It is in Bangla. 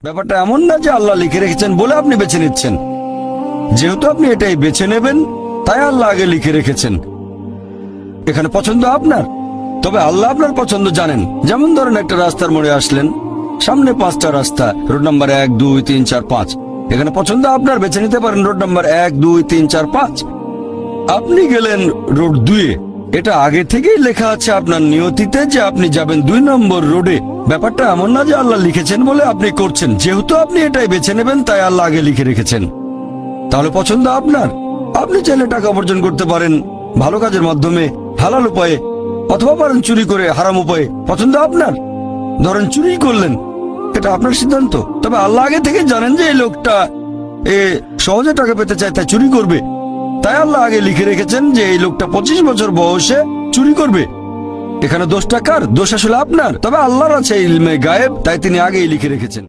ব্যাপারটা এমন না যে আল্লাহ লিখে রেখেছেন বলে আপনি বেছে নিচ্ছেন। যেহেতু আপনি এটাই বেছে নেবেন, তাই আল্লাহ আগে লিখে রেখেছেন। এখানে পছন্দ আপনার, তবে আল্লাহ আপনার পছন্দ জানেন। যেমন ধরেন একটা রাস্তার মোড়ে আসলেন, সামনে 5টা রাস্তা, রোড নাম্বার 1, 2, 3, 4, 5। এখানে পছন্দ আপনার, বেছে নিতে পারেন রোড নাম্বার 1, 2, 3, 4, 5। আপনি গেলেন রোড 2-এ। এটা আগে থেকেই লেখা আছে আপনার নিয়তিতে যে আপনি যাবেন 2 নম্বর রোডে। ব্যাপারটা এমন না যে আল্লাহ লিখেছেন বলে আপনি করছেন। যেহেতু আপনি এটাই বেছে নেবেন, তাই আল্লাহ আগে লিখে রেখেছেন। তাহলে পছন্দ আপনার। আপনি চাইলে টাকা উপার্জন করতে পারেন ভালো কাজের মাধ্যমে, হালাল উপায়ে, অথবা পারেন চুরি করে হারাম উপায়ে। পছন্দ আপনার। ধরেন চুরি করলেন, এটা আপনার সিদ্ধান্ত। তবে আল্লাহ আগে থেকে জানেন যে এই লোকটা সহজে টাকা পেতে চায়, তাই চুরি করবে। তাই আল্লাহ আগে লিখে রেখেছেন যে এই লোকটা 25 বছর বয়সে চুরি করবে। এখানে দোষটা কার? দোষ আসলে আপনার। তবে আল্লাহর আছে ইলমে গায়েব, তাই তিনি আগেই লিখে রেখেছেন।